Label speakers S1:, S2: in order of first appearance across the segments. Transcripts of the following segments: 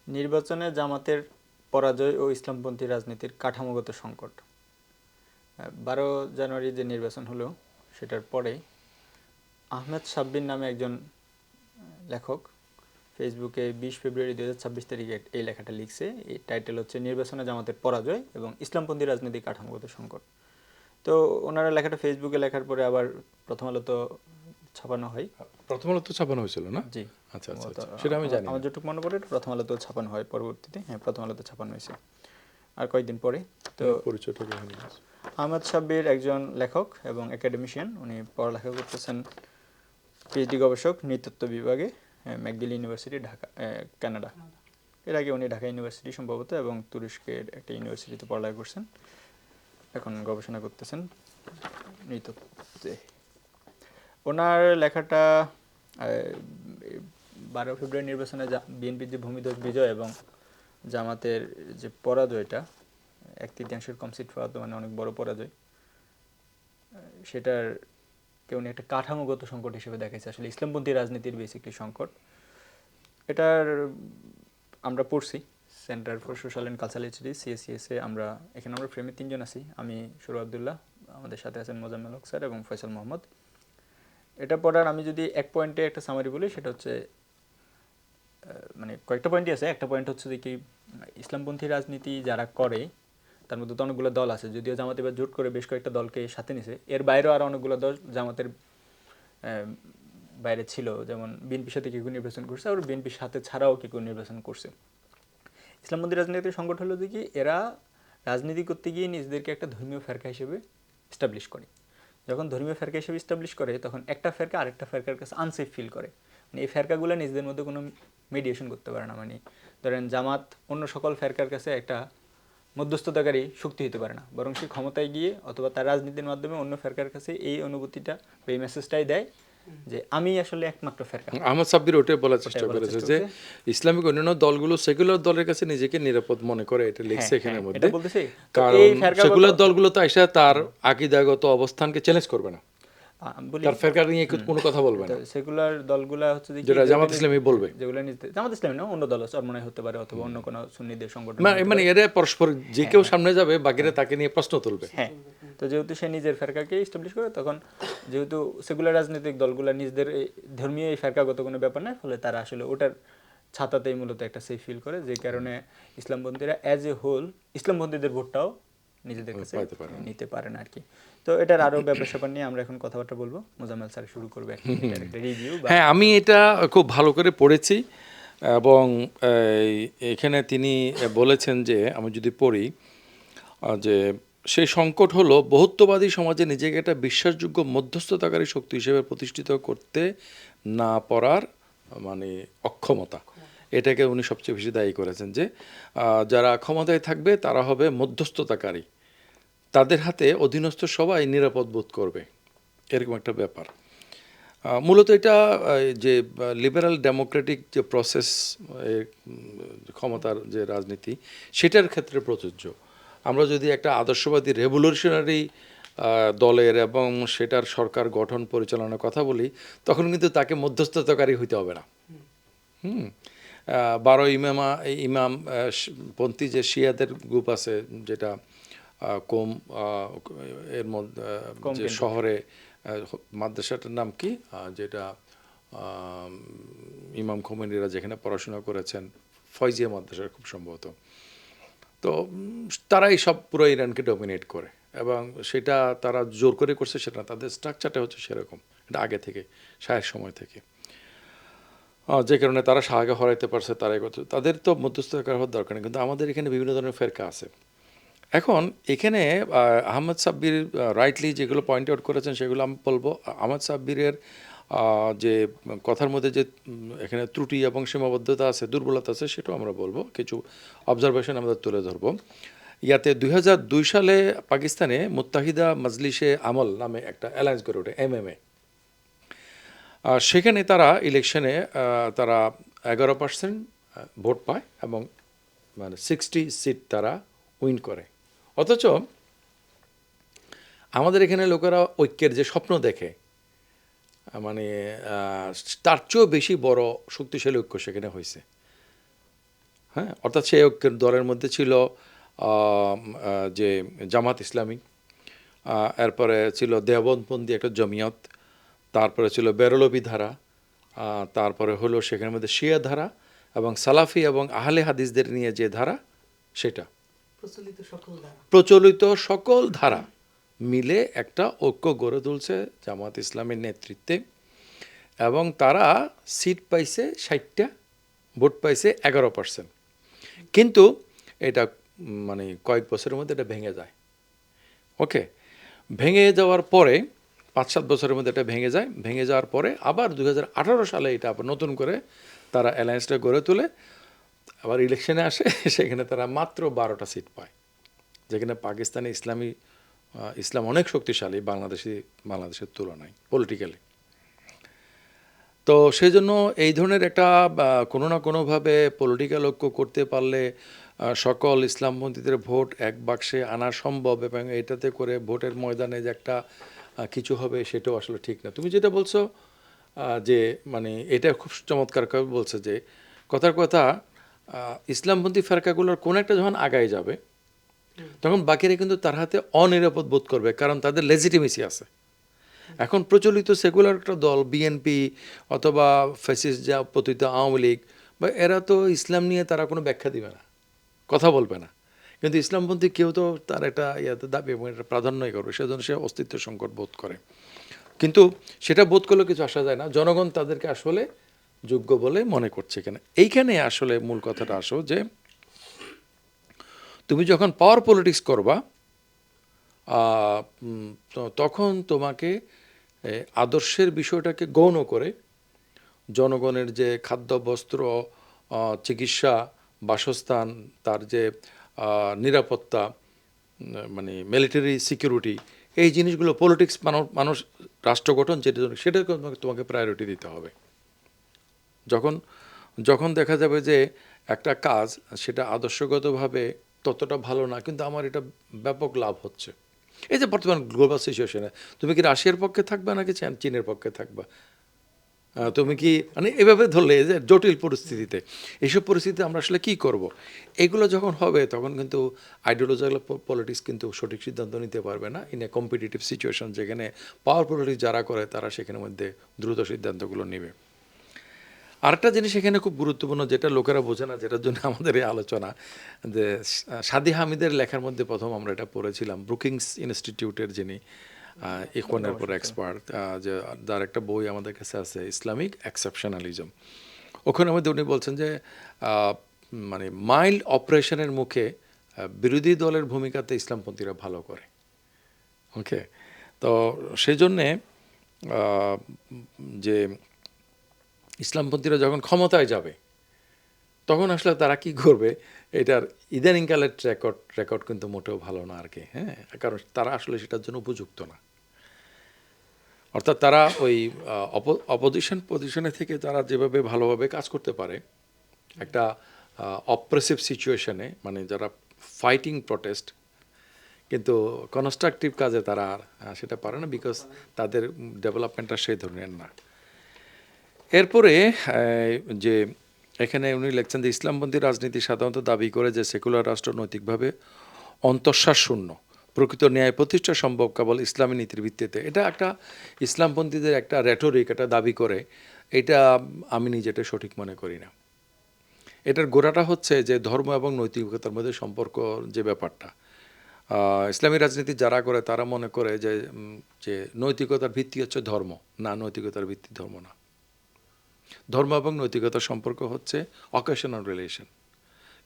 S1: নির্বাচনে জামাতের পরাজয় ও ইসলামপন্থী রাজনীতির কাঠামোগত সংকট। 12 জানুয়ারি যে নির্বাচন হলো সেটার পরে আহমেদ সাব্বির নামে একজন লেখক ফেসবুকে 20 ফেব্রুয়ারি 2026 তারিখে এই লেখাটা লিখছে। এই টাইটেল হচ্ছে নির্বাচনে জামাতের পরাজয় এবং ইসলামপন্থী রাজনীতির কাঠামোগত সংকট। তো ওনারা লেখাটা ফেসবুকে লেখার পরে আবার প্রথম আলোতে ছাপানো হয়।
S2: প্রথম আলো তো ছাপানো হয়েছিল না?
S1: জি,
S2: আচ্ছা আচ্ছা আচ্ছা, সেটা আমি জানি না।
S1: আমার যেটুকু মনে পড়ে প্রথম আলোতেও ছাপানো হয় পরবর্তীতে। হ্যাঁ, প্রথম আলোতে ছাপানো হয়েছে আর কয়েকদিন পরে। তো
S2: পরিচয়টা কেমন?
S1: আহমদ সাব্বির একজন লেখক এবং একাডেমিশিয়ান। উনি পড়ালেখা করতেছেন পিএইচডি গবেষক নৃতত্ব বিভাগে, ম্যাকগিল ইউনিভার্সিটি, ঢাকা, কানাডা। এর আগে উনি ঢাকা ইউনিভার্সিটি সম্ভবত এবং তুরস্কের একটা ইউনিভার্সিটিতে পড়ালেখা করছেন। এখন গবেষণা করতেছেন নৃতত্ত্বে। ওনার লেখাটা 12 ফেব্রুয়ারি নির্বাচনে বিএনপির যে ভূমিধস বিজয় এবং জামাতের যে পরাজয়টা, 1/3 কম সিট পাওয়া তো মানে অনেক বড় পরাজয়, সেটার উনি একটা কাঠামোগত সংকট হিসেবে দেখাইছে। আসলে ইসলামপন্থী রাজনীতির বেসিকলি সংকট। এটার আমরা পড়ছি centre for social and cultural studies, CSCS-এ। আমরা ফ্রেমে 3 জন আছি। আমি সুর আবদুল্লাহ, আমাদের সাথে আছেন মোজাম্মেল হক স্যার এবং ফয়সাল মোহাম্মদ। এটা পড়ার আমি যদি এক পয়েন্টে একটা সামারি বলি, সেটা হচ্ছে মানে কয়েকটা পয়েন্টই আছে। একটা পয়েন্ট হচ্ছে যে কি, ইসলামপন্থী রাজনীতি যারা করে তার মধ্যে তো অনেকগুলো দল আছে, যদিও জামাত এবার জোট করে বেশ কয়েকটা দলকে সাথে নিছে। এর বাইরেও আরও অনেকগুলো দল জামাতের বাইরে ছিল, যেমন বিএনপির সাথে কেউ নির্বাচন করছে, আর বিএনপির সাথে ছাড়াও কেউ নির্বাচন করছে। ইসলামপন্থী রাজনীতির সংকট হলো যে কি, এরা রাজনীতি করতে গিয়ে নিজেদেরকে একটা ধর্মীয় ফেরকা হিসেবে এস্টাবলিশ করে। যখন ধর্মীয় ফেরকা হিসেবে এস্টাবলিশ করে, তখন একটা ফেরকা আরেকটা ফেরকার কাছে আনসেফ ফিল করে। মানে এই ফেরকাগুলো নিজেদের মধ্যে কোনো মিডিয়েশন করতে পারে না। মানে ধরেন জামাত অন্য সকল ফেরকার কাছে একটা মধ্যস্থতাকারী শক্তি হতে পারে না, বরং সে ক্ষমতায় গিয়ে অথবা তার রাজনীতির মাধ্যমে অন্য ফেরকার কাছে এই অনুভূতিটা বা এই মেসেজটাই দেয় যে আমি আসলে একমাত্র ফেরকা।
S2: আহমদ সাব্বির ওটাই বলার চেষ্টা করেছে যে ইসলামিক অন্যান্য দলগুলো সেকুলার দলের কাছে নিজেকে নিরাপদ মনে করে, এটা লিখছে এখানের মধ্যে। কারণ সেকুলার দলগুলো তো এসে তার আকীদাগত অবস্থানকে চ্যালেঞ্জ করবে না, তার ফেরকা নিয়ে কোনো কথা বলবে না।
S1: সেকুলার দলগুলা হচ্ছে
S2: যেটা জামাত ইসলামী বলবে,
S1: যেগুলো জামাত ইসলামী না, অন্য দল চরমনাই হতে পারে অথবা অন্য কোনো সুন্নিদের সংগঠন।
S2: মানে এরা পরস্পর যে কেউ সামনে যাবে, বাকিরা তাকে নিয়ে প্রশ্ন তুলবে।
S1: হ্যাঁ, তো যেহেতু সে নিজের ফেরকাকে এস্টাবলিশ করে, তখন যেহেতু সেকুলার রাজনৈতিক দলগুলো নিজেদের ধর্মীয় এই ফেরকাগত কোনো ব্যাপার নাই, ফলে তারা আসলে ওটার ছাতাতেই মূলত একটা সেফ ফিল করে, যে কারণে ইসলামপন্থীরা অ্যাজ এ হোল ইসলামপন্থীদের ভোটটাও নিজেদের কাছে নিতে পারে না আর কি। তো এটার আরও ব্যাপার স্যাপার নিয়ে আমরা এখন কথাবার্তা বলবো। মোজাম্মেল স্যার শুরু করবে একটা রিভিউ।
S2: হ্যাঁ, আমি এটা খুব ভালো করে পড়েছি এবং এখানে তিনি বলেছেন যে, আমি যদি পড়ি, যে সেই সংকট হলো বহুত্ববাদী সমাজে নিজেকে একটা বিশ্বাসযোগ্য মধ্যস্থতাকারী শক্তি হিসেবে প্রতিষ্ঠিত করতে না পারার মানে অক্ষমতা। এটাকে উনি সবচেয়ে বেশি দায়ী করেছেন, যে যারা ক্ষমতায় থাকবে তারা হবে মধ্যস্থতাকারী, তাদের হাতে অধীনস্থ সবাই নিরাপদ বোধ করবে, এরকম একটা ব্যাপার। মূলত এটা যে লিবারাল ডেমোক্রেটিক যে প্রসেস, ক্ষমতার যে রাজনীতি, সেটার ক্ষেত্রে প্রযোজ্য। আমরা যদি একটা আদর্শবাদী রেভলিউশনারি দলের এবং সেটার সরকার গঠন পরিচালনার কথা বলি, তখন কিন্তু তাকে মধ্যস্থতাকারী হইতে হবে না। 12 ইমাম পন্থী যে শিয়াদের গ্রুপ আছে, যেটা এর মধ্যে যে শহরে মাদ্রাসাটার নাম কি, যেটা ইমাম খোমেনিরা যেখানে পড়াশোনা করেছেন, ফয়জিয়া মাদ্রাসা খুব সম্ভবত। তো তারাই সব পুরো ইরানকে ডমিনেট করে, এবং সেটা তারা জোর করে করছে, সেটা তাদের স্ট্রাকচারটা হচ্ছে সেরকম, এটা আগে থেকে, শাহের সময় থেকে, যে কারণে তারা শাহকে হরাইতে পারছে। তারাই করছে, তাদের তো মধ্যস্থতাকার হওয়ার দরকার নেই। কিন্তু আমাদের এখানে বিভিন্ন ধরনের ফেরকা আছে। এখন এখানে আহমদ সাব্বির রাইটলি যেগুলো পয়েন্ট আউট করেছেন, সেগুলো আমি বলবো। আহমদ সাব্বিরের যে কথার মধ্যে যে এখানে ত্রুটি এবং সীমাবদ্ধতা আছে, দুর্বলতা আছে, সেটাও আমরা বলবো। কিছু অবজারভেশন আমরা তুলে ধরবো। ইয়াতে 2002 সালে পাকিস্তানে মুত্তাহিদা মজলিসে আমল নামে একটা অ্যালায়েন্স করে ওঠে, MMA। সেখানে তারা ইলেকশনে তারা 11% ভোট পায় এবং মানে 60 সিট তারা উইন করে। অথচ আমাদের এখানে লোকেরা ঐক্যের যে স্বপ্ন দেখে, মানে তার চেয়েও বেশি বড় শক্তিশালী ঐক্য সেখানে হয়েছে। হ্যাঁ, অর্থাৎ সেই ঐক্যের দলের মধ্যে ছিল যে জামাত ইসলামী, এরপরে ছিল দেওবন্দপন্থী একটা জমিয়ত, তারপরে ছিল বেরলভী ধারা, তারপরে হলো সেখানের মধ্যে শিয়া ধারা এবং সালাফি এবং আহলে হাদিসদের নিয়ে যে ধারা সেটা প্রচলিত সকল ধারা মিলে একটা ঐক্য গড়ে তুলছে জামাত ইসলামের নেতৃত্বে, এবং তারা সিট পাইছে 60টা, ভোট পাইছে 11%। কিন্তু এটা মানে কয়েক বছরের মধ্যে এটা ভেঙে যায়। ওকে, ভেঙে যাওয়ার পরে 5-7 বছরের মধ্যে এটা ভেঙে যায়। ভেঙে যাওয়ার পরে আবার 2018 সালে এটা আবার নতুন করে তারা অ্যালায়েন্সটা গড়ে তোলে, আবার ইলেকশনে আসে, সেখানে তারা মাত্র 12টা সিট পায়, যেখানে পাকিস্তানে ইসলাম অনেক শক্তিশালী বাংলাদেশের তুলনায় পলিটিক্যালি। তো সেই জন্য এই ধরনের একটা কোনো না কোনোভাবে পলিটিক্যাল ঐক্য করতে পারলে সকল ইসলামপন্থীদের ভোট এক বাক্সে আনা সম্ভব, এবং এটাতে করে ভোটের ময়দানে যে একটা কিছু হবে সেটাও আসলে ঠিক না। তুমি যেটা বলছো যে মানে এটা খুব চমৎকারভাবে বলছে যে কথার কথা ইসলামপন্থী ফেরকাগুলোর কোনো একটা যখন আগায় যাবে তখন বাকিরা কিন্তু তার হাতে অনিরাপদ বোধ করবে, কারণ তাদের লেজিটিমেসি আছে। এখন প্রচলিত সেকুলার একটা দল বিএনপি অথবা ফ্যাসিস্ট যা পতিত আওয়ামী লীগ বা এরা তো ইসলাম নিয়ে তারা কোনো ব্যাখ্যা দিবে না, কথা বলবে না, কিন্তু ইসলামপন্থী কেউ তো তার একটা ইয়াতে দাবি এবং এটা প্রাধান্যই করবে, সেজন্য সে অস্তিত্ব সংকট বোধ করে। কিন্তু সেটা বোধ করলেও কিছু আসা যায় না, জনগণ তাদেরকে আসলে যোগ্য বলে মনে করছে। এইখানে আসলে মূল কথাটা আসো যে তুমি যখন পাওয়ার পলিটিক্স করবা তখন তোমাকে আদর্শের বিষয়টাকে গৌণ করে জনগণের যে খাদ্য, বস্ত্র, চিকিৎসা, বাসস্থান, তার যে নিরাপত্তা, মানে মিলিটারি সিকিউরিটি, এই জিনিসগুলো পলিটিক্স মানুষ রাষ্ট্র গঠন যেটা সেটাকে তোমাকে প্রায়োরিটি দিতে হবে। যখন দেখা যাবে যে একটা কাজ সেটা আদর্শগতভাবে ততটা ভালো না, কিন্তু আমার এটা ব্যাপক লাভ হচ্ছে, এই যে বর্তমান গ্লোবাল সিচুয়েশনে তুমি কি রাশিয়ার পক্ষে থাকবা নাকি চীনের পক্ষে থাকবা, তুমি কি মানে এভাবে ধরলে যে জটিল পরিস্থিতিতে, এইসব পরিস্থিতিতে আমরা আসলে কী করব, এগুলো যখন হবে তখন কিন্তু আইডিওলজিক্যাল পলিটিক্স কিন্তু সঠিক সিদ্ধান্ত নিতে পারবে না ইন এ কম্পিটিটিভ সিচুয়েশন, যেখানে পাওয়ার পলিটিক্স যারা করে তারা সেখানের মধ্যে দ্রুত সিদ্ধান্তগুলো নেবে। আরেকটা জিনিস এখানে খুব গুরুত্বপূর্ণ, যেটা লোকেরা বোঝে না, যেটার জন্য আমাদের এই আলোচনা, যে সাদি হামিদের লেখার মধ্যে প্রথম আমরা এটা পড়েছিলাম, ব্রুকিংস ইনস্টিটিউটের যিনি ইকোনের উপর এক্সপার্ট, যে যার একটা বই আমাদের কাছে আছে, ইসলামিক এক্সেপশনালিজম। ওখানে মধ্যে উনি বলছেন যে মানে মাইল্ড অপারেশনের মুখে বিরোধী দলের ভূমিকাতে ইসলামপন্থীরা ভালো করে। ওকে, তো সেই জন্যে যে ইসলামপন্থীরা যখন ক্ষমতায় যাবে তখন আসলে তারা কি করবে, এটার ইদানিংকালের রেকর্ড কিন্তু মোটেও ভালো না আর কি। হ্যাঁ, কারণ তারা আসলে সেটার জন্য উপযুক্ত না। অর্থাৎ তারা ওই পজিশনে থেকে তারা যেভাবে ভালোভাবে কাজ করতে পারে একটা অপ্রেসিভ সিচুয়েশনে, মানে যারা ফাইটিং প্রটেস্ট, কিন্তু কনস্ট্রাকটিভ কাজে তারা সেটা পারে না, বিকজ তাদের ডেভেলপমেন্টটা সেই ধরনের না। এরপরে যে এখানে উনি লিখছেন যে ইসলামপন্থী রাজনীতি সাধারণত দাবি করে যে সেকুলার রাষ্ট্র নৈতিকভাবে অন্তঃসার শূন্য, প্রকৃত ন্যায় প্রতিষ্ঠা সম্ভব কেবল ইসলামী নীতির ভিত্তিতে। এটা একটা ইসলামপন্থীদের একটা রেটরিক, এটা দাবি করে, এটা আমি নিজেটা সঠিক মনে করি না। এটার গোড়াটা হচ্ছে যে ধর্ম এবং নৈতিকতার মধ্যে সম্পর্ক যে ব্যাপারটা, ইসলামী রাজনীতি যারা করে তারা মনে করে যে নৈতিকতার ভিত্তি হচ্ছে ধর্ম, না, নৈতিকতার ভিত্তি ধর্ম না। ধর্ম এবং নৈতিকতার সম্পর্ক হচ্ছে অকেশনাল রিলেশন।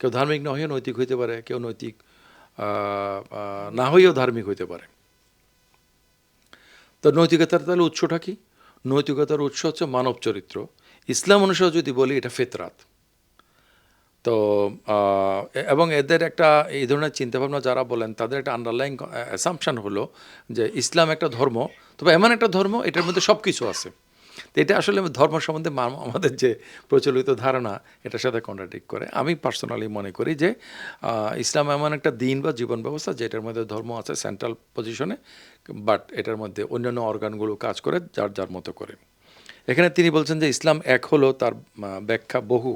S2: কেউ ধার্মিক না হয়েও নৈতিক হইতে পারে, কেউ নৈতিক না হয়েও ধার্মিক হইতে পারে। তো নৈতিকতার তাহলে উৎসটা কি? নৈতিকতার উৎস হচ্ছে মানব চরিত্র। ইসলাম অনুসারে যদি বলি এটা ফিতরাত। তো এবং এদের একটা এই ধরনের চিন্তাভাবনা যারা বলেন তাদের একটা আন্ডারলাইং অ্যাসাম্পশন হলো যে ইসলাম একটা ধর্ম, তবে এমন একটা ধর্ম এটার মধ্যে সব কিছু আছে। তো এটা আসলে ধর্ম সম্বন্ধে আমাদের যে প্রচলিত ধারণা এটার সাথে কন্ট্রাডিক্ট করে। আমি পার্সোনালি মনে করি যে ইসলাম এমন একটা দিন বা জীবন ব্যবস্থা যেটার মধ্যে ধর্ম আছে সেন্ট্রাল পজিশনে, বাট এটার মধ্যে অন্যান্য অর্গানগুলো কাজ করে যার যার মতো করে। এখানে তিনি বলছেন যে ইসলাম এক হলো তার ব্যাখ্যা বহু।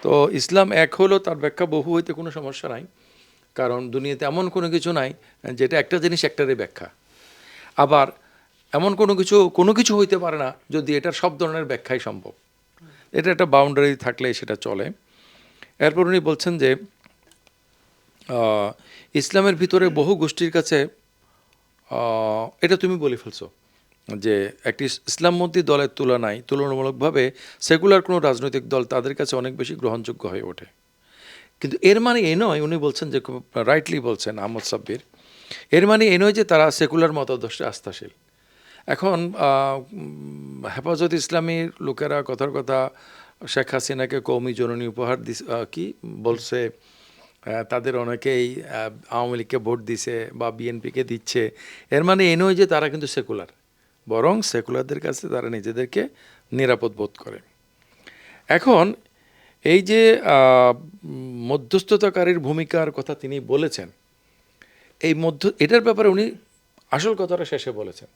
S2: তো ইসলাম এক হলো তার ব্যাখ্যা বহু হইতে কোনো সমস্যা নাই, কারণ দুনিয়াতে এমন কোনো কিছু নাই যেটা একটা জিনিস একটারই ব্যাখ্যা। আবার এমন কোনো কিছু হইতে পারে না যদি এটার সব ধরনের ব্যাখ্যাই সম্ভব। এটা একটা বাউন্ডারি থাকলে সেটা চলে। এরপর উনি বলছেন যে ইসলামের ভিতরে বহু গোষ্ঠীর কাছে, এটা তুমি বলে ফেলছো যে একটি ইসলামপন্থী দলের তুলনামূলকভাবে সেকুলার কোনো রাজনৈতিক দল তাদের কাছে অনেক বেশি গ্রহণযোগ্য হয়ে ওঠে। কিন্তু এর মানে এ নয়, উনি বলছেন যে খুব রাইটলি বলছেন আহমদ সাব্বির, এর মানে এ নয় যে তারা সেকুলার মতাদর্শে আস্থাশীল। এখন হেফাজত ইসলামীর লোকেরা কথার কথা শেখ হাসিনাকে কওমি জননী উপহার কি বলছে, তাদের অনেকেই আওয়ামী লীগকে ভোট দিছে বা বিএনপিকে দিচ্ছে, এর মানে এ নয় যে তারা কিন্তু সেকুলার, বরং সেকুলারদের কাছে তারা নিজেদেরকে নিরাপদ বোধ করে। এখন এই যে মধ্যস্থতাকারীর ভূমিকার কথা তিনি বলেছেন, এটার ব্যাপারে উনি আসল কথাটা শেষে বলেছেন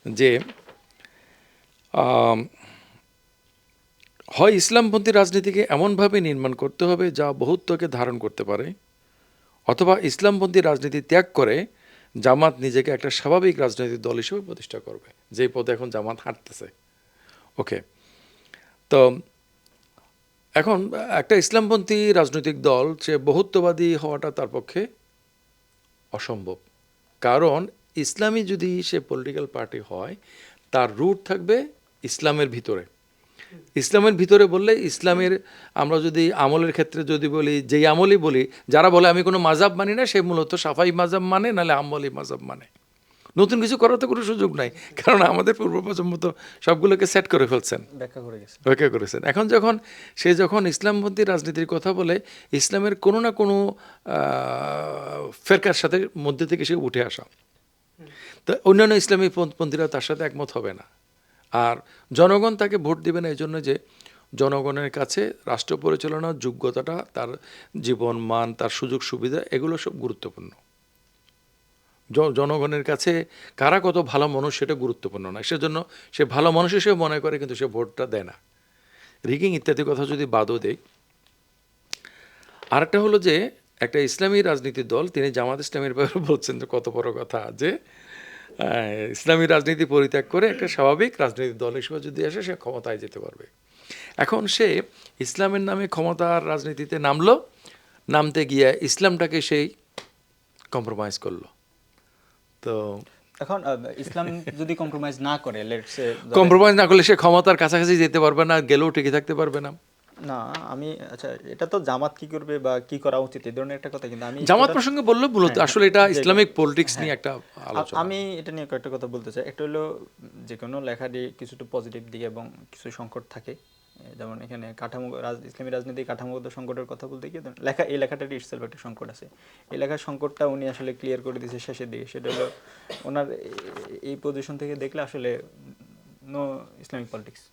S2: যে হয় ইসলামপন্থী রাজনীতিকে এমনভাবে নির্মাণ করতে হবে যা বহুত্বকে ধারণ করতে পারে, অথবা ইসলামপন্থী রাজনীতি ত্যাগ করে জামাত নিজেকে একটা স্বাভাবিক রাজনৈতিক দল হিসেবে প্রতিষ্ঠা করবে, যেই পথে এখন জামাত হাঁটতেছে। ওকে, তো এখন একটা ইসলামপন্থী রাজনৈতিক দল সে বহুত্ববাদী হওয়াটা তার পক্ষে অসম্ভব, কারণ ইসলামী যদি সে পলিটিক্যাল পার্টি হয় তার রুট থাকবে ইসলামের ভিতরে। ইসলামের ভিতরে বললে ইসলামের, আমরা যদি আমলের ক্ষেত্রে যদি বলি, যেই আমলই বলি, যারা বলে আমি কোনো মাজাব মানি না সে মূলত সাফাই মাজাব মানে, নাহলে আমলি মাজাব মানে। নতুন কিছু করার তো কোনো সুযোগ নাই, কারণ আমাদের পূর্ব প্রজন্ম তো সবগুলোকে সেট করে ফেলছেন, ব্যাখ্যা করেছেন। এখন যখন ইসলামপন্থী রাজনীতির কথা বলে, ইসলামের কোনো না কোনো ফেরকার সাথে মধ্যে থেকে সে উঠে আসা, তো অন্যান্য ইসলামী পন্থীরা তার সাথে একমত হবে না। আর জনগণ তাকে ভোট দেবে না এই জন্য যে জনগণের কাছে রাষ্ট্র পরিচালনার যোগ্যতাটা, তার জীবন মান, তার সুযোগ সুবিধা, এগুলো সব গুরুত্বপূর্ণ। জনগণের কাছে কারা কত ভালো মানুষ সেটা গুরুত্বপূর্ণ না, সেজন্য সে ভালো মানুষ হিসেবে মনে করে, কিন্তু সে ভোটটা দেয় না। রিগিং ইত্যাদি কথা যদি বাদও দেয়, আরেকটা হলো যে একটা ইসলামী রাজনীতির দল, তিনি জামাত ইসলামের ব্যাপারে বলছেন যে কত বড় কথা, যে ইসলামী রাজনীতি পরিত্যাগ করে একটা স্বাভাবিক রাজনৈতিক দল হিসেবে যদি আসে সে ক্ষমতায় যেতে পারবে। এখন সে ইসলামের নামে ক্ষমতার রাজনীতিতে নামতে গিয়ে ইসলামটাকে সেই কম্প্রোমাইজ করলো। তো
S1: এখন ইসলাম যদি কম্প্রোমাইজ না করে,
S2: কম্প্রোমাইজ না করলে সে ক্ষমতার কাছাকাছি যেতে পারবে না, গেলেও টিকে থাকতে পারবে না।
S1: না আমি আচ্ছা, এটা তো জামাত কি করবে বা কি করা উচিত এই ধরনের একটা কথা, কিন্তু আমি
S2: জামাত প্রসঙ্গে বললে মূলত আসলে এটা ইসলামিক পলিটিক্স নিয়ে একটা আলোচনা।
S1: আমি এটা নিয়ে কয়েকটা কথা বলতে চাই। একটা হলো যে কোনো লেখারই কিছুটা পজিটিভ দিক এবং কিছু সংকট থাকে, যেমন এখানে ইসলামী রাজনীতি কাঠামোগত সংকটের কথা বলতে গিয়ে এই লেখাটারই ইটসেলফ একটা সংকট আছে। এই লেখার সংকটটা উনি আসলে ক্লিয়ার করে দিয়েছে শেষের দিকে। সেটা হলো ওনার এই পজিশন থেকে দেখলে আসলে no Islamic politics,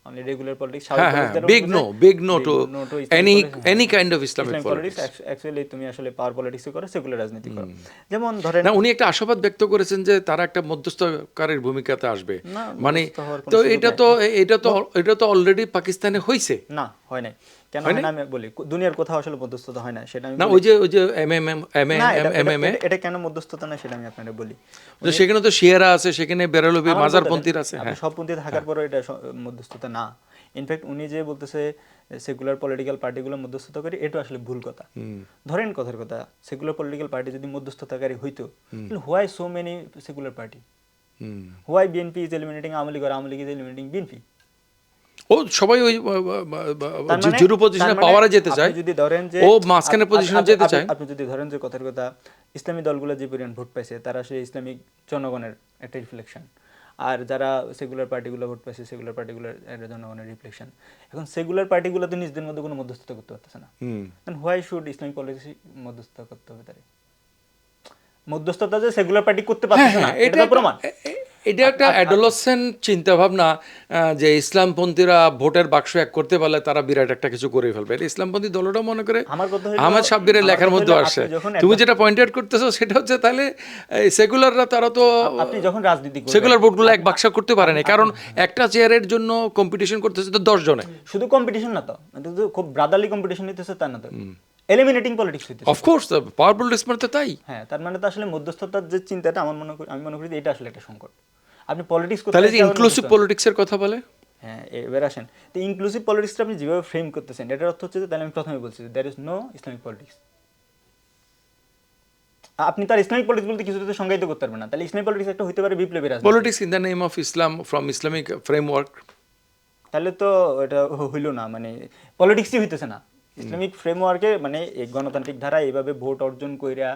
S1: only regular politics.
S2: big no to any kind of Islamic politics.
S1: Actually তুমি আসলে পাওয়ার পলিটিক্স করো, সেকুলার রাজনীতি করো। যেমন ধরেন
S2: না, উনি একটা আশাবাদ ব্যক্ত করেছেন যে তারা একটা মধ্যস্থকারীর ভূমিকাতে আসবে, মানে তো এটা তো অলরেডি পাকিস্তানে হইছে
S1: না, হয় নাই। কেন হয় না আমি বলি, দুনিয়ার কোথাও আসলে মধ্যস্থতা হয় না, সেটা আমি
S2: না, ওই যে এমএমএ
S1: এটা কেন মধ্যস্থতা না সেটা আমি আপনাদের বলি।
S2: সেখানে তো শিয়ারা আছে, সেখানে বেরলভি মাজারপন্থীর আছে,
S1: হ্যাঁ, সব পন্থী থাকার পরেও এটা মধ্যস্থতা না। ইনফ্যাক্ট উনি যে বলতেছে সেকুলার পলিটিক্যাল পার্টিগুলো মধ্যস্থতা করে, এটা আসলে ভুল কথা। ধরেন কথার কথা, সেকুলার পলিটিক্যাল পার্টি যদি মধ্যস্থতাকারী হইতো, তাহলে why so many secular party? Why BNP is eliminating Awami League, আর Awami League is eliminating BNP?
S2: ও সবাই ওই জিরো পজিশনে পাওয়ারে যেতে চায়,
S1: যদি ধরেন যে
S2: ও মাঝখানে পজিশনে যেতে চায়।
S1: আপনি যদি ধরেন যে কথার কথা, ইসলামী দলগুলো যে পরিমাণ ভোট পাইছে তারা আসলে ইসলামিক জনগণের একটা রিফ্লেকশন, আর যারা সেকুলার পার্টিগুলো ভোট পাইছে সেকুলার পার্টিগুলোর একটা জনগণের রিফ্লেকশন। এখন সেকুলার পার্টিগুলো তো নিজেদের মধ্যে কোনো মধ্যস্থতা করতে পারতেছে না, হোয়াই শুড ইসলামিক পলিটিক্স মধ্যস্থতা করতে হবে? তারে মধ্যস্থতা যে সেকুলার পার্টি করতে পারতেছে না, এটা প্রমাণ।
S2: এটা একটা অ্যাডোলসেন্ট চিন্তা ভাবনা যে ইসলামপন্থীরা ভোটের বাক্স এক করতে পারলে তারা বিরাট একটা কিছু করে ফেলবে। এটা ইসলামপন্থী দলটা মনে করে
S1: আমার কথা হলো-
S2: আহমেদ সাব্বিরের
S1: আমার
S2: লেখার
S1: কথা
S2: মধ্যে
S1: হলো
S2: আসে।
S1: আপনি যখন
S2: তুমি
S1: একটা-
S2: যেটা পয়েন্ট আউট করতেছো সেটা হচ্ছে তাহলে এই সেকুলাররা তারা তো
S1: আপনি যখন রাজনীতি করবেন,
S2: সেকুলার ভোটগুলো এক বাক্স করতে পারে না, কারণ একটা চেয়ারের জন্য কম্পিটিশন করতেছে তো 10 জনে।
S1: শুধু কম্পিটিশন না তো, এটা তো খুব ব্রাদারলি কম্পিটিশন হইতেছে তা না তো, এলিমিনেটিং পলিটিক্স হইতেছে।
S2: অফকোর্স পাওয়ারফুল রেসপন্স তো তাই।
S1: হ্যাঁ, তার মানে তো আসলে মধ্যস্থতার যে চিন্তাটা আমি মনে করি যে এটা আসলে একটা সংকট। আপনি পলিটিক্স করতে
S2: তাহলে যে
S1: চাইলে আবার
S2: ইনক্লুসিভ
S1: মধ্যস্থতা-
S2: পলিটিক্সের কথা বলে,
S1: হ্যাঁ, এবার আসেন তো ইনক্লুসিভ পলিটিক্সটা আপনি যেভাবে ফ্রেম করতেছেন এটার অর্থ হচ্ছে যে, তাহলে আমি প্রথমে বলছি there is no Islamic politics. আপনি তার ইসলামিক পলিটিক্স বলতে কিছুতে সংজ্ঞায়িত করতে পারবেন না। তাহলে ইসলামিক পলিটিক্স একটা হইতে পারে বিপ্লবী রাজনীতি,
S2: politics in the name of Islam from Islamic framework.
S1: তাহলে তো এটা হইল না, মানে পলিটিক্সই হইতেছে না। ইসলামিক ফ্রেমওয়ার্কে মানে এই গণতান্ত্রিক ধারা এইভাবে ভোট অর্জন কইরা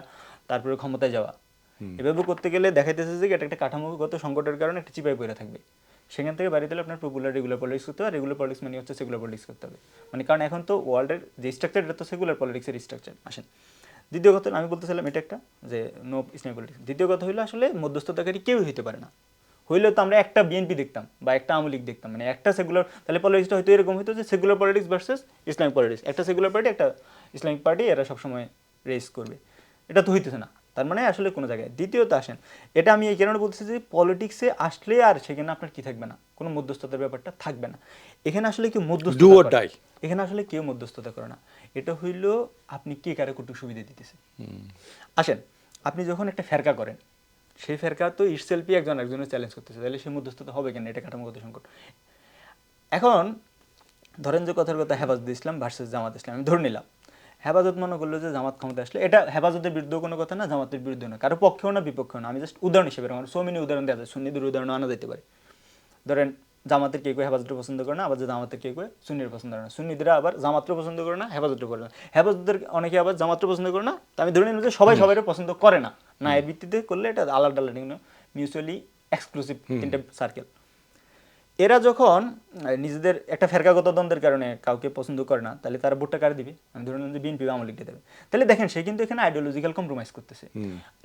S1: তারপরে ক্ষমতায় যাওয়া, এভাবে করতে গেলে দেখাইতেছে যে এটা একটা কাঠামোগত সংকটের কারণে একটা চিপায় পড়ে থাকবে। সেখান থেকে বাড়িতে আপনার পপুলার রেগুলার পলিটিক্স করতে হবে, রেগুলার পলিটিক্স মানে হচ্ছে সেকুলার পলিটিক্স করতে হবে। মানে কারণ এখন তো ওয়ার্ল্ডের যে স্ট্রাকচার এটা তো সেকুলার পলিটিক্সের স্ট্রাকচার। আসেন দ্বিতীয় কথা, আমি বলতেছিলাম এটা একটা যে নো ইসলামিক পলিটিক্স। দ্বিতীয় কথা হইলো আসলে মধ্যস্থতাকারী কেউ হইতে পারে না। হইলে তো আমরা একটা বিএনপি দেখতাম বা একটা আওয়ামী লীগ দেখতাম, মানে একটা সেকুলার, তাহলে পলিটিক্সটা হয়তো এরকম হতো যে secular politics versus Islamic politics, একটা সেকুলার পার্টি একটা ইসলামিক পার্টি, এরা সবসময় রেস করবে। এটা তো হইতেছে না, তার মানে আসলে কোনো জায়গায়। দ্বিতীয়ত আসেন, এটা আমি এই কারণে বলতেছি যে পলিটিক্সে আসলে আর সেখানে আপনার কি থাকবে না, কোনো মধ্যস্থতার ব্যাপারটা থাকবে না। এখানে আসলে কেউ
S2: Do or
S1: মধ্যস্থতা করে-
S2: die.
S1: এখানে আসলে কেউ মধ্যস্থতা করে না। এটা হইল আপনি কে কারে কটুক সুবিধা দিতেছে। আসেন, আপনি যখন একটা ফেরকা করেন, সেই ফেরকা তো ইটসেলফই একজন একজনের চ্যালেঞ্জ করতেছে, তাহলে সে মধ্যস্থতা হবে কেন? এটা কাঠামোগত সংকট। এখন ধরেন যে কথার কথা হেফাজত ইসলাম ভার্সেস জামাত ইসলাম, আমি ধরে নিলাম হেফাজত মনে করলো যে জামাত ক্ষমতা আসলে, এটা হেফাজতের বিরুদ্ধে কোনো কথা না, জামাতের বিরুদ্ধে না, কারো পক্ষেও না বিপক্ষেও না, আমি জাস্ট উদাহরণ হিসেবে আমার সৌমিনী উদাহরণ দেওয়া যায়, সুন্নিদের উদাহরণ আনা যেতে পারে। ধরেন জামাতের কেউ হেফাজতের পছন্দ করে না, আবার যে জামাতের কেউ সুন্নির পছন্দ করে না, সুন্নিরা আবার জামাতের পছন্দ করে না, হেফাজতের করে না, হেফাজতের অনেকে আবার জামাতের পছন্দ করে না। তো আমি ধরে নিলাম যে সবাই সবাই পছন্দ করে না, না এর ভিত্তিতে করলে এটা আলাদা আলাদা মিউচুয়ালি এক্সক্লুসিভ তিনটে সার্কেল। এরা যখন নিজেদের একটা ফেরকাগত দ্বন্দ্বের কারণে কাউকে পছন্দ করে না, তাহলে তারা ভোটটা কার দিবে? আমি ধরে নিলাম যে বিএনপি বা আওয়ামী লীগকে দেবে। তাহলে দেখেন সে কিন্তু এখানে আইডিওলজিক্যাল কম্প্রোমাইজ করতেছে।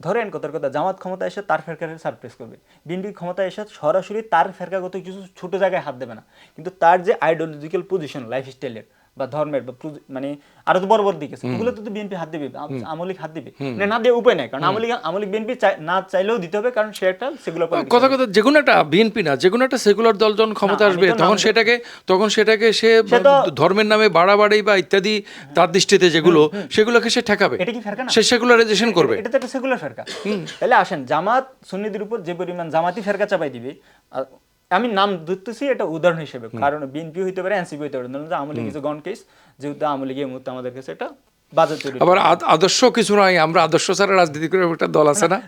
S1: ধরেন কথার কথা জামাত ক্ষমতা এসে তার ফেরকারে সারপ্রাইজ করবে, বিএনপি ক্ষমতা এসে সরাসরি তার ফেরকাগত কিছু ছোট জায়গায় হাত দেবে না, কিন্তু তার যে আইডিওলজিক্যাল পজিশন লাইফস্টাইলের বা ধর্মের বা মানে আরো তো বড় বড় দিক আছে, ওগুলো তো বিএনপি হাত দিবে, আওয়ামী লীগ হাত দিবে না দিয়ে উপায় নাই, কারণ আওয়ামী লীগ বিএনপি না চাইলেও দিতে হবে, কারণ সে একটা সেগুলার
S2: কথা কথা যে কোনো একটা বিএনপি না, যে কোনো একটা সেকুলার দল যখন ক্ষমতা
S1: আমি
S2: আসবে
S1: তো
S2: তখন
S1: নাম-
S2: সেটাকে সে
S1: সে তো-
S2: ধর্মের নামে বাড়াবাড়ি বা ইত্যাদি তার দৃষ্টিতে যেগুলো সেগুলোকে সে ঠেকাবে,
S1: এটা কি ফেরকা না?
S2: সে সেকুলারাইজেশন করবে।
S1: এটা তো একটা সেকুলার ফেরকা। তাহলে আসেন জামাত সুন্নিদের উপর যে পরিমাণ জামাতি ফেরকা চাপাই দিবে, আমি নাম ধরতেছি এটা উদাহরণ হিসেবে, কারণ বিএনপি হইতে পারে, এনসিপি হইতে পারে, ধরুন যে Awami League is gone case, যেহেতু আওয়ামী লীগ এই মুহূর্তে আমাদের কাছে একটা বাজার তৈরি।
S2: আবার আদর্শ কিছু নয়, আমরা আদর্শ ছাড়া রাজনীতি করে একটা দল আছে না,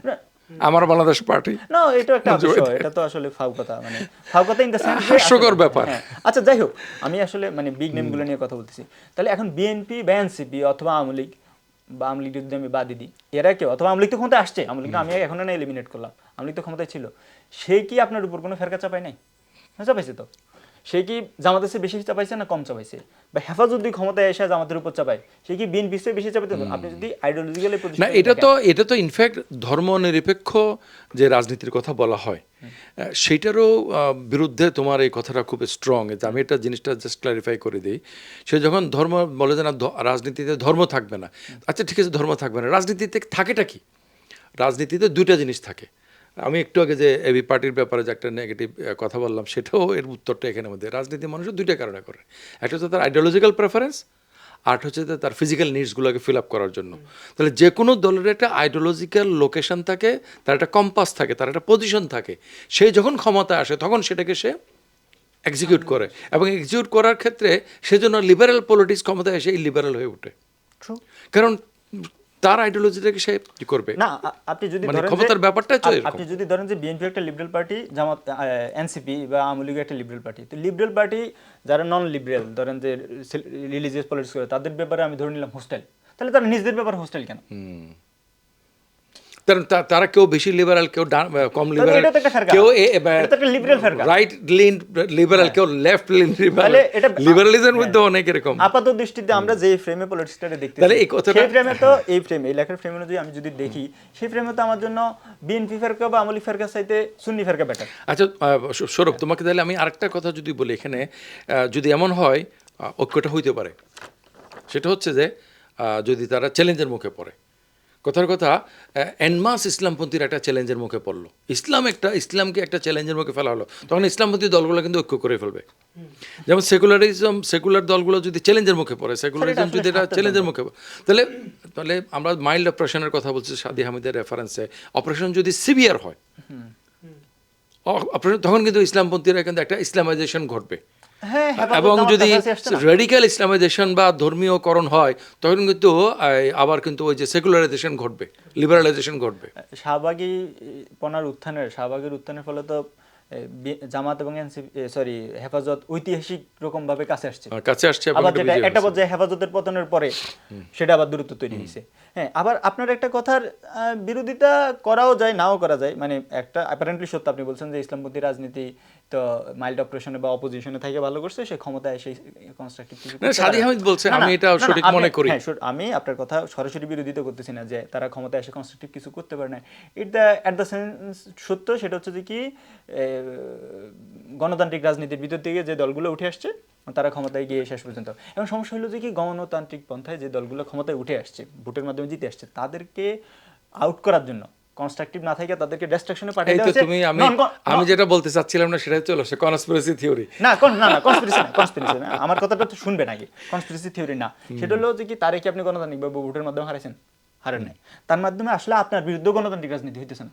S2: আমার বাংলাদেশ পার্টি।
S1: না, এটা একটা বিষয়, এটা তো আসলে ফাউ কথা, মানে ফাউ কথা ইন দ্য সেন্স
S2: হাস্যকর ব্যাপার।
S1: আচ্ছা যাই হোক, আমি আসলে মানে বিগ নেমগুলো নিয়ে কথা বলতেছি। তাহলে এখন বিএনপি বা এনসিপি অথবা আওয়ামী লীগ বা আওয়ামী লীগ যদি আমি বাদ দিই, এরা কেউ, অথবা আওয়ামী লীগ তো ক্ষমতায় আসছে, আওয়ামী লীগ আমি এখন না এলিমিনেট করলাম, আওয়ামী লীগ তো ক্ষমতায় ছিল, সে কি আপনার উপর কোনো ফেরকা চাপায় নাই? চাপাইছে তো। সে কি জামাতের চেয়ে বেশি চাপাইছে না কম চাপাইছে? বা হেফাজত যদি ক্ষমতায় এসে জামাতের উপর চাপায়, সে কি বিএনপির চেয়ে বেশি চাপাইতে? আপনি যদি আইডিওলজিক্যালি
S2: না, এটা তো ইনফ্যাক্ট ধর্মনিরপেক্ষ যে রাজনীতির কথা বলা হয় সেইটারও বিরুদ্ধে তোমার এই কথাটা খুব স্ট্রং। আমি এটা জিনিসটা জাস্ট ক্লারিফাই করে দিই। সে যখন ধর্ম বলে যে না রাজনীতিতে ধর্ম থাকবে না, আচ্ছা ঠিক আছে ধর্ম থাকবে না, রাজনীতিতে থাকেটা কি? রাজনীতিতে দুইটা জিনিস থাকে। আমি একটু আগে যে এবি পার্টির ব্যাপারে যে একটা নেগেটিভ কথা বললাম, সেটাও এর উত্তরটা এখানের মধ্যে। রাজনীতি মানুষের দুইটা কারণে করে, একটা হচ্ছে তার আইডিওলজিক্যাল প্রেফারেন্স, আর হচ্ছে তার ফিজিক্যাল নিডসগুলোকে ফিল আপ করার জন্য। তাহলে যে কোনো দলের একটা আইডিওলজিক্যাল লোকেশন থাকে, তার একটা কম্পাস থাকে, তার একটা পজিশন থাকে। সে যখন ক্ষমতায় আসে তখন সেটাকে সে এক্সিকিউট করে, এবং এক্সিকিউট করার ক্ষেত্রে সেজন্য লিবারেল পলিটিক্স ক্ষমতায় এসে লিবারেল হয়ে ওঠে, কারণ তার আইডিওলজিটাকে সে কি করবে
S1: না। আপনি যদি
S2: মানে
S1: ধরেন
S2: ক্ষমতার ব্যাপারটা
S1: আপনি যদি ধরেন যে বিএনপি একটা লিবারেল পার্টি, জামাত এনসিপি বা আওয়ামী লীগ একটা লিবারেল পার্টি, তো লিবারেল পার্টি যারা নন লিবারেল, ধরেন যে রিলিজিয়াস পলিটিক্স করে, তাদের ব্যাপারে আমি ধরে নিলাম হোস্টেল, তাহলে তারা নিজেদের ব্যাপারে হোস্টেল কেন?
S2: তারা কেউ বেশি লিবারাল, কেউ কম লিবারাল,
S1: এটা তো একটা ফেরকা,
S2: কেউ
S1: এটা তো একটা লিবারেল ফেরকা,
S2: রাইট লিন লিবারাল, কেউ লেফট লিন লিবারাল,
S1: তাহলে এটা
S2: লিবারালিজমের মধ্যে অনেক এরকম।
S1: আপাত দৃষ্টিতে আমরা যে ফ্রেমে পলিটিক্সটাকে দেখতেছি,
S2: তাহলে এই কথাটা,
S1: সেই ফ্রেমে তো এই ফ্রেম, এই লেখার ফ্রেম অনুযায়ী আমি যদি দেখি, সেই ফ্রেমে তো আমার জন্য বিএনপি ফেরকা বা আমলি ফেরকার চাইতে সুন্নি ফেরকা বেটার।
S2: আচ্ছা সৌরভ, তোমাকে তাহলে আমি আরেকটা কথা যদি বলি এখানে, যদি এমন হয় ঐক্যটা হইতে পারে, সেটা হচ্ছে যে যদি তারা চ্যালেঞ্জের মুখে পড়ে। কথার কথা, এনমাস ইসলামপন্থীর একটা চ্যালেঞ্জের মুখে পড়লো, ইসলামকে একটা চ্যালেঞ্জের মুখে ফেলা হলো, তখন ইসলামপন্থী দলগুলো কিন্তু ঐক্য করে ফেলবে। যেমন সেকুলার দলগুলো যদি চ্যালেঞ্জের মুখে পড়ে, সেকুলারিজম যদি এটা চ্যালেঞ্জের মুখে পড়ে, তাহলে আমরা মাইল্ড অপারেশনের কথা বলছি সাদি হামিদের রেফারেন্সে, অপারেশন যদি সিভিয়ার হয় তখন কিন্তু ইসলামপন্থীরা কিন্তু একটা ইসলামাইজেশন ঘটবে। এবং যদি রেডিক্যাল ইসলামাইজেশন বা ধর্মীয়করণ হয় তখন কিন্তু আবার কিন্তু ওই যে সেকুলারাইজেশন ঘটবে, লিবারালাইজেশন ঘটবে।
S1: শাহবাগের উত্থানের ফলে তো জামাত এবং হেফাজত ঐতিহাসিক রকম ভাবে কাছে আসছে, আবার যেটা একটা পর্যায়ে হেফাজতের পতনের পরে সেটা আবার দূরত্ব তৈরি হয়েছে। হ্যাঁ, আবার আপনার একটা কথার বিরোধিতা করাও যায়, নাও করা যায়, মানে একটা অ্যাপারেন্টলি সত্য, আপনি বলছেন যে ইসলামপন্থী রাজনীতি তো মাইল্ড অপারেশনে বা অপোজিশনে থেকে ভালো করছে, সে ক্ষমতায় সেই কনস্ট্রাকটিভ কিছু করতে পারে।
S2: সাদি হামিদ বলছে, আমি এটা সঠিক মনে করি।
S1: হ্যাঁ, আমি আপনার কথা সরাসরি বিরোধিতা করতেছি না যে তারা ক্ষমতায় এসে কনস্ট্রাকটিভ কিছু করতে পারে না, এট দ্য সেন্স সত্য। সেটা হচ্ছে যে কি, গণতান্ত্রিক রাজনীতির ভিতর থেকে যে দলগুলো উঠে আসছে তারা ক্ষমতায় গিয়ে শেষ পর্যন্ত, এবং সমস্যা হলো যে কি, গণতান্ত্রিক পন্থায় যে দলগুলো ক্ষমতায় উঠে আসছে, ভোটের মাধ্যমে জিতে আসছে, তাদেরকে আউট করার জন্য কনস্ট্রাকটিভ না থাকে তাদেরকে ডিস্ট্রাকশনে পাঠিয়ে দেওয়া হচ্ছে।
S2: আমি যেটা বলতে চাচ্ছিলাম না সেটাই চলে আসে কনস্পিরেসি থিওরি।
S1: না, কনস্পিরেসি না, আমার কথাটা তো শুনবে নাকি, কনস্পিরেসি থিওরি না। সেটা হলো যে কি, তারে কি আপনি গণতান্ত্রিক বা ভোটের মাধ্যমে হারাইছেন? হারেন নাই। তার মাধ্যমে আসলে আপনার বিরুদ্ধে গণতান্ত্রিক রাজনীতি হইতেছে না।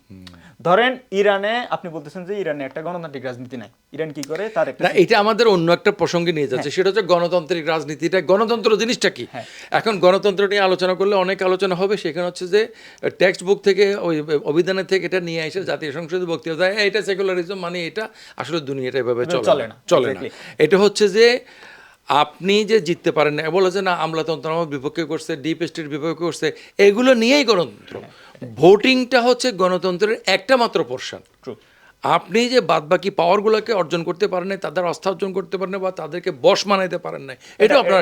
S1: ধরেন ইরানে, আপনি বলতেছেন যে ইরানে একটা গণতান্ত্রিক রাজনীতি নাই, ইরান কি করে তার একটা,
S2: এটা আমাদের অন্য একটা প্রসঙ্গে নিয়ে যাচ্ছে, সেটা হচ্ছে গণতান্ত্রিক রাজনীতিটা, গণতন্ত্র জিনিসটা কি। এখন গণতন্ত্র নিয়ে আলোচনা করলে অনেক আলোচনা হবে, সেখানে হচ্ছে যে টেক্সট বুক থেকে, ওই অভিধানের থেকে এটা নিয়ে এসে জাতীয় সংসদে বক্তৃতা দেয়, এটা সেকুলারিজম, মানে এটা আসলে দুনিয়াটা এভাবে চলে না। এটা হচ্ছে যে আপনি যে জিততে পারেন না, বলে যে না আমলাতন্ত্র আমার বিপক্ষে করছে, ডিপ স্টেট বিপক্ষে করছে, এগুলো নিয়েই গণতন্ত্র। ভোটিংটা হচ্ছে গণতন্ত্রের একটা মাত্র পোর্শন। আপনি যে বাদবাকি পাওয়ারগুলোকে অর্জন করতে পারেন নাই, তাদের আস্থা অর্জন করতে পারেন না, বা তাদেরকে বশ মানাইতে পারেন নাই, এটা আপনার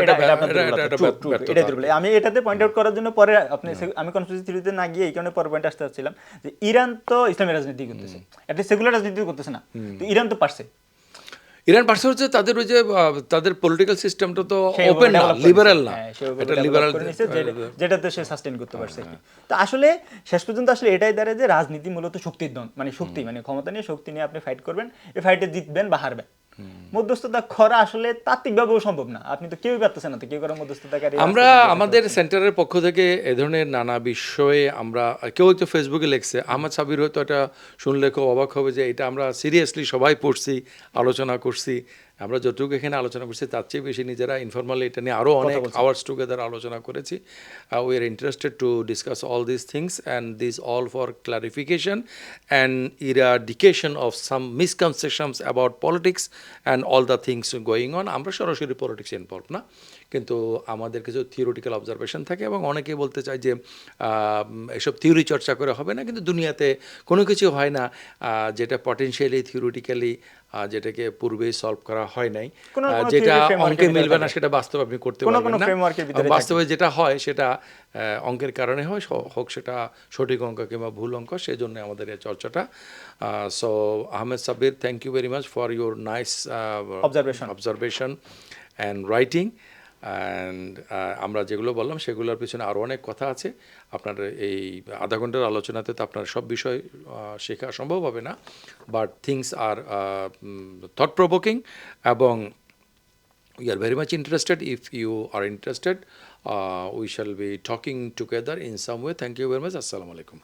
S1: আমি এটাতে পয়েন্ট আউট করার জন্য পরে আমি কনস্পিরেসি থিওরিতে না গিয়ে এই কারণে পরে পয়েন্ট আসতে চাচ্ছিলাম যে ইরান তো ইসলামী রাজনীতি করতেছে, একটা সেকুলার রাজনীতি করতেছে না, তো ইরান তো পারছে।
S2: ইরান পাশে হচ্ছে তাদের ওই যে তাদের পলিটিক্যাল সিস্টেমটা তো ওপেন না, লিবারাল না, এটা লিবারাল,
S1: যেটাতে সে সাস্টেইন করতে পারছে। তো আসলে শেষ পর্যন্ত আসলে এটাই দাঁড়ায় যে রাজনীতি মূলত শক্তির দ্বন্দ্ব, মানে শক্তি, মানে ক্ষমতা নিয়ে, শক্তি নিয়ে আপনি ফাইট করবেন, এই ফাইটে জিতবেন বা হারবেন। মধ্যস্থতা করা আসলে তাত্ত্বিকভাবেও সম্ভব না, আপনি তো কেউই পারতেছেন না, তো কেউ করার মধ্যস্থতাকারী।
S2: আমরা আমাদের সেন্টারের পক্ষ থেকে এ ধরনের নানা বিষয়ে আমরা, কেউ হয়তো ফেসবুকে লিখছে, আহমদ সাবির হয়তো এটা শুনলে খুব অবাক হবে যে এটা আমরা সিরিয়াসলি সবাই পড়ছি, আলোচনা করছি। আমরা যতটুকু এখানে আলোচনা করছি তার চেয়ে বেশি নিজেরা ইনফরমালি এটা নিয়ে আরও অনেক আওয়ার্স টুগেদার আলোচনা করেছি। We are interested to discuss all this things and this all for clarification and eradication of some misconceptions about politics and all the things going on. আমরা সরাসরি পলিটিক্স ইনভলভ না, কিন্তু আমাদের কিছু থিওরিটিক্যাল অবজারভেশন থাকে, এবং অনেকেই বলতে চায় যে এসব থিওরি চর্চা করে হবে না, কিন্তু দুনিয়াতে কোনো কিছু হয় না যেটা পটেনশিয়ালি থিওরিটিক্যালি যেটাকে পূর্বেই সলভ করা হয় নাই, যেটা অঙ্কে মিলবে না সেটা বাস্তবে আপনি করতে পারবেন না। বাস্তবে যেটা হয় সেটা অঙ্কের কারণে হয়, হোক সেটা সঠিক অঙ্ক কিংবা ভুল অঙ্ক, সেই জন্য আমাদের এই চর্চাটা। So Ahmed Sabbir, thank you very much for your nice observation and writing. And আমরা যেগুলো বললাম সেগুলোর পিছনে আরও অনেক কথা আছে। আপনার এই আধা ঘন্টার আলোচনাতে তো আপনার সব বিষয় শেখা সম্ভব হবে না, but things are thought provoking, এবং we are very much interested. If you are interested, we shall be talking together in some way. Thank you very much. Assalamu alaikum.